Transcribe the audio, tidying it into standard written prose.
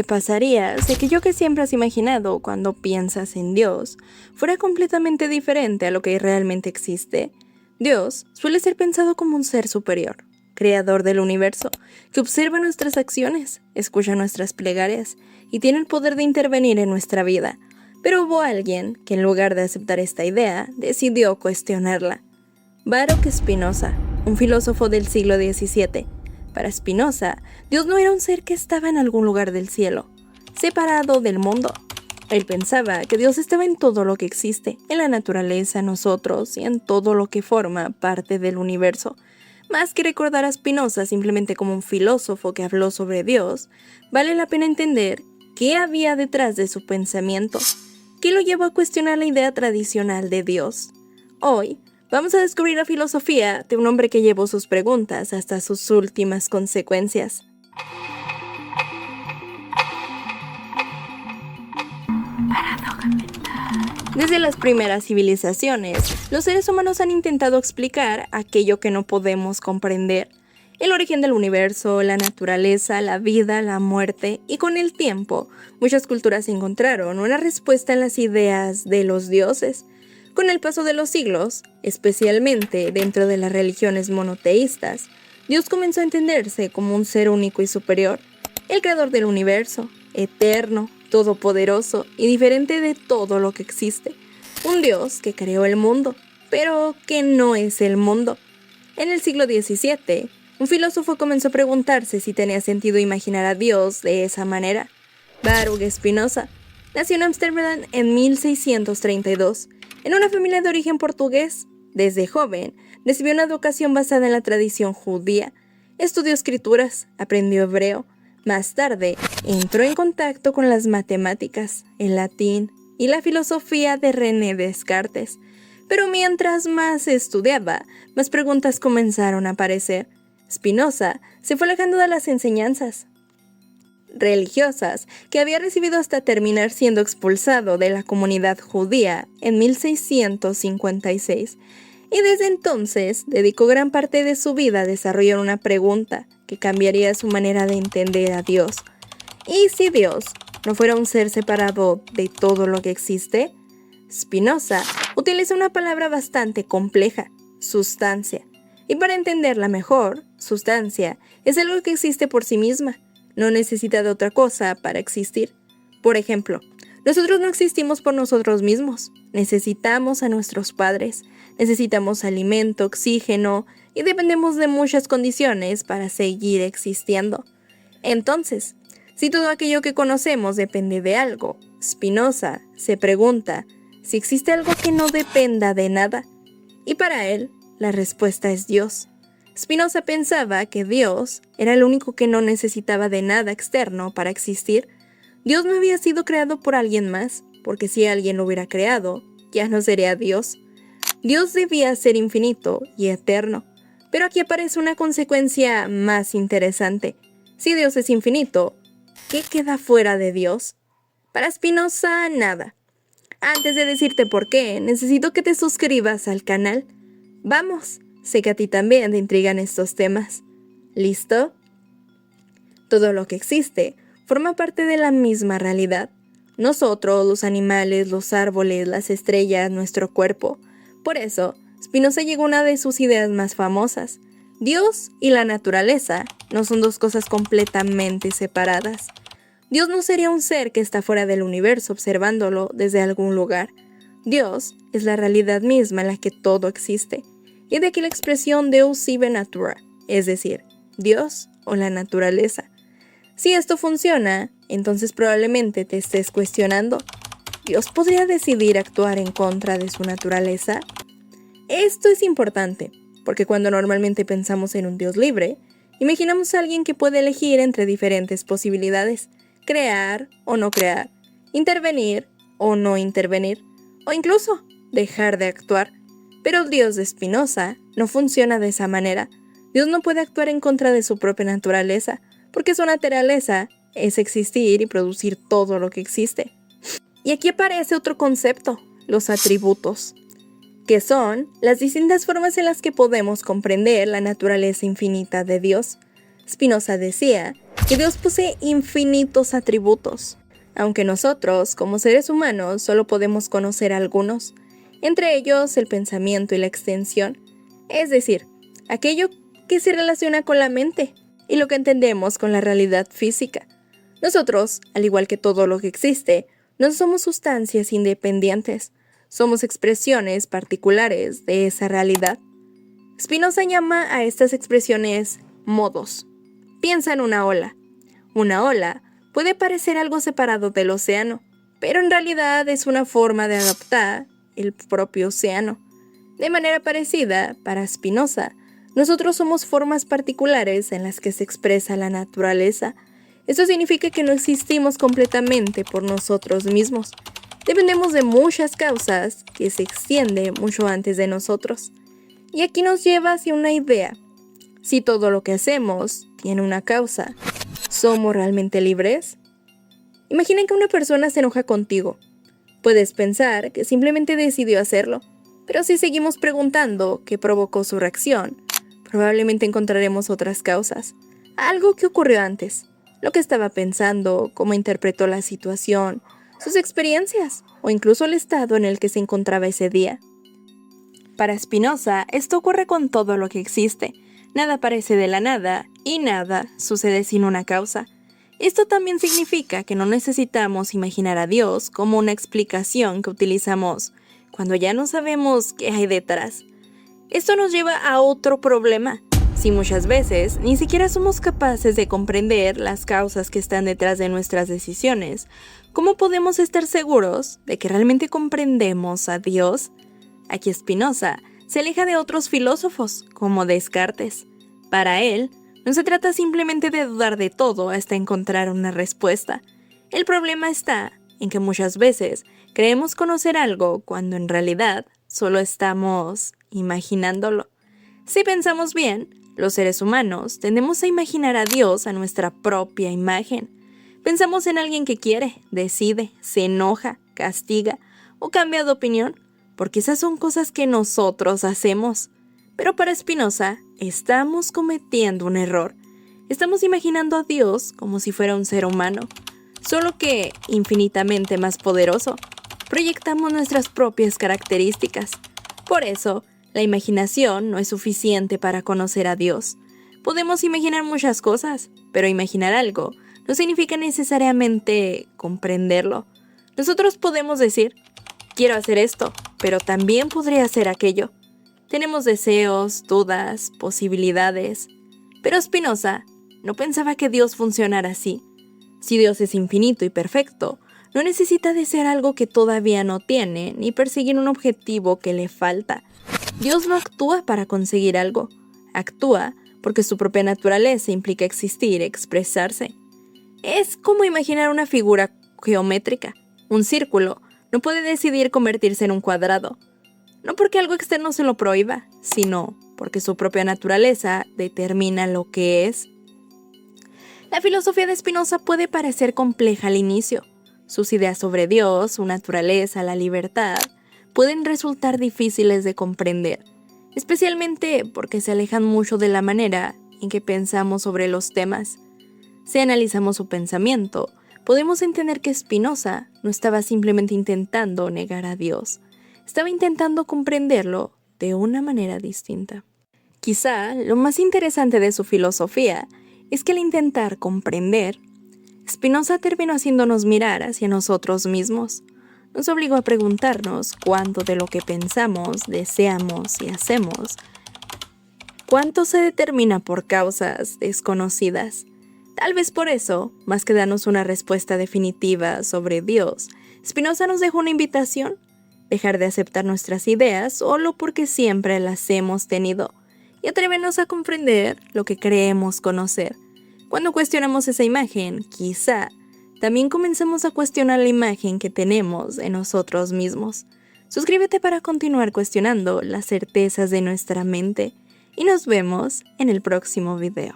¿Qué pasaría si aquello que siempre has imaginado cuando piensas en Dios fuera completamente diferente a lo que realmente existe? Dios suele ser pensado como un ser superior, creador del universo, que observa nuestras acciones, escucha nuestras plegarias y tiene el poder de intervenir en nuestra vida. Pero hubo alguien que, en lugar de aceptar esta idea, decidió cuestionarla. Baruch Spinoza, un filósofo del siglo XVII. Para Spinoza, Dios no era un ser que estaba en algún lugar del cielo, separado del mundo. Él pensaba que Dios estaba en todo lo que existe, en la naturaleza, en nosotros y en todo lo que forma parte del universo. Más que recordar a Spinoza simplemente como un filósofo que habló sobre Dios, vale la pena entender qué había detrás de su pensamiento, qué lo llevó a cuestionar la idea tradicional de Dios. Hoy, vamos a descubrir la filosofía de un hombre que llevó sus preguntas hasta sus últimas consecuencias. Desde las primeras civilizaciones, los seres humanos han intentado explicar aquello que no podemos comprender. El origen del universo, la naturaleza, la vida, la muerte, y con el tiempo, muchas culturas encontraron una respuesta en las ideas de los dioses. Con el paso de los siglos, especialmente dentro de las religiones monoteístas, Dios comenzó a entenderse como un ser único y superior, el creador del universo, eterno, todopoderoso y diferente de todo lo que existe. Un Dios que creó el mundo, pero que no es el mundo. En el siglo XVII, un filósofo comenzó a preguntarse si tenía sentido imaginar a Dios de esa manera. Baruch Spinoza nació en Ámsterdam en 1632. En una familia de origen portugués, desde joven, recibió una educación basada en la tradición judía. Estudió escrituras, aprendió hebreo. Más tarde, entró en contacto con las matemáticas, el latín y la filosofía de René Descartes. Pero mientras más estudiaba, más preguntas comenzaron a aparecer. Spinoza se fue alejando de las enseñanzas religiosas que había recibido hasta terminar siendo expulsado de la comunidad judía en 1656, y desde entonces dedicó gran parte de su vida a desarrollar una pregunta que cambiaría su manera de entender a Dios. ¿Y si Dios no fuera un ser separado de todo lo que existe? Spinoza utiliza una palabra bastante compleja, sustancia, y para entenderla mejor, sustancia es algo que existe por sí misma. No necesita de otra cosa para existir. Por ejemplo, nosotros no existimos por nosotros mismos. Necesitamos a nuestros padres, necesitamos alimento, oxígeno y dependemos de muchas condiciones para seguir existiendo. Entonces, si todo aquello que conocemos depende de algo, Spinoza se pregunta si existe algo que no dependa de nada. Y para él, la respuesta es Dios. Spinoza pensaba que Dios era el único que no necesitaba de nada externo para existir. Dios no había sido creado por alguien más, porque si alguien lo hubiera creado, ya no sería Dios. Dios debía ser infinito y eterno. Pero aquí aparece una consecuencia más interesante. Si Dios es infinito, ¿qué queda fuera de Dios? Para Spinoza, nada. Antes de decirte por qué, necesito que te suscribas al canal. Vamos. Sé que a ti también te intrigan estos temas. ¿Listo? Todo lo que existe forma parte de la misma realidad. Nosotros, los animales, los árboles, las estrellas, nuestro cuerpo. Por eso, Spinoza llegó a una de sus ideas más famosas. Dios y la naturaleza no son dos cosas completamente separadas. Dios no sería un ser que está fuera del universo observándolo desde algún lugar. Dios es la realidad misma en la que todo existe. Y de aquí la expresión Deus sive natura, es decir, Dios o la naturaleza. Si esto funciona, entonces probablemente te estés cuestionando, ¿Dios podría decidir actuar en contra de su naturaleza? Esto es importante, porque cuando normalmente pensamos en un Dios libre, imaginamos a alguien que puede elegir entre diferentes posibilidades, crear o no crear, intervenir o no intervenir, o incluso dejar de actuar. Pero el Dios de Spinoza no funciona de esa manera. Dios no puede actuar en contra de su propia naturaleza, porque su naturaleza es existir y producir todo lo que existe. Y aquí aparece otro concepto, los atributos, que son las distintas formas en las que podemos comprender la naturaleza infinita de Dios. Spinoza decía que Dios posee infinitos atributos, aunque nosotros, como seres humanos, solo podemos conocer algunos, entre ellos el pensamiento y la extensión, es decir, aquello que se relaciona con la mente y lo que entendemos con la realidad física. Nosotros, al igual que todo lo que existe, no somos sustancias independientes, somos expresiones particulares de esa realidad. Spinoza llama a estas expresiones modos. Piensa en una ola. Una ola puede parecer algo separado del océano, pero en realidad es una forma de adaptar el propio océano. De manera parecida, para Spinoza, nosotros somos formas particulares en las que se expresa la naturaleza. Esto significa que no existimos completamente por nosotros mismos. Dependemos de muchas causas que se extienden mucho antes de nosotros. Y aquí nos lleva hacia una idea. Si todo lo que hacemos tiene una causa, ¿somos realmente libres? Imagina que una persona se enoja contigo. Puedes pensar que simplemente decidió hacerlo, pero si seguimos preguntando qué provocó su reacción, probablemente encontraremos otras causas. Algo que ocurrió antes, lo que estaba pensando, cómo interpretó la situación, sus experiencias o incluso el estado en el que se encontraba ese día. Para Spinoza, esto ocurre con todo lo que existe. Nada aparece de la nada y nada sucede sin una causa. Esto también significa que no necesitamos imaginar a Dios como una explicación que utilizamos cuando ya no sabemos qué hay detrás. Esto nos lleva a otro problema. Si muchas veces ni siquiera somos capaces de comprender las causas que están detrás de nuestras decisiones, ¿cómo podemos estar seguros de que realmente comprendemos a Dios? Aquí Spinoza se aleja de otros filósofos, como Descartes. Para él, no se trata simplemente de dudar de todo hasta encontrar una respuesta. El problema está en que muchas veces creemos conocer algo cuando en realidad solo estamos imaginándolo. Si pensamos bien, los seres humanos tendemos a imaginar a Dios a nuestra propia imagen. Pensamos en alguien que quiere, decide, se enoja, castiga o cambia de opinión, porque esas son cosas que nosotros hacemos. Pero para Spinoza, estamos cometiendo un error. Estamos imaginando a Dios como si fuera un ser humano, solo que infinitamente más poderoso. Proyectamos nuestras propias características. Por eso, la imaginación no es suficiente para conocer a Dios. Podemos imaginar muchas cosas, pero imaginar algo no significa necesariamente comprenderlo. Nosotros podemos decir, quiero hacer esto, pero también podría hacer aquello. Tenemos deseos, dudas, posibilidades. Pero Spinoza no pensaba que Dios funcionara así. Si Dios es infinito y perfecto, no necesita desear algo que todavía no tiene, ni perseguir un objetivo que le falta. Dios no actúa para conseguir algo. Actúa porque su propia naturaleza implica existir, expresarse. Es como imaginar una figura geométrica. Un círculo no puede decidir convertirse en un cuadrado. No porque algo externo se lo prohíba, sino porque su propia naturaleza determina lo que es. La filosofía de Spinoza puede parecer compleja al inicio. Sus ideas sobre Dios, su naturaleza, la libertad, pueden resultar difíciles de comprender, especialmente porque se alejan mucho de la manera en que pensamos sobre los temas. Si analizamos su pensamiento, podemos entender que Spinoza no estaba simplemente intentando negar a Dios, estaba intentando comprenderlo de una manera distinta. Quizá lo más interesante de su filosofía es que al intentar comprender, Spinoza terminó haciéndonos mirar hacia nosotros mismos. Nos obligó a preguntarnos cuánto de lo que pensamos, deseamos y hacemos, cuánto se determina por causas desconocidas. Tal vez por eso, más que darnos una respuesta definitiva sobre Dios, Spinoza nos dejó una invitación: dejar de aceptar nuestras ideas solo porque siempre las hemos tenido y atrevernos a comprender lo que creemos conocer. Cuando cuestionamos esa imagen, quizá también comenzamos a cuestionar la imagen que tenemos de nosotros mismos. Suscríbete para continuar cuestionando las certezas de nuestra mente y nos vemos en el próximo video.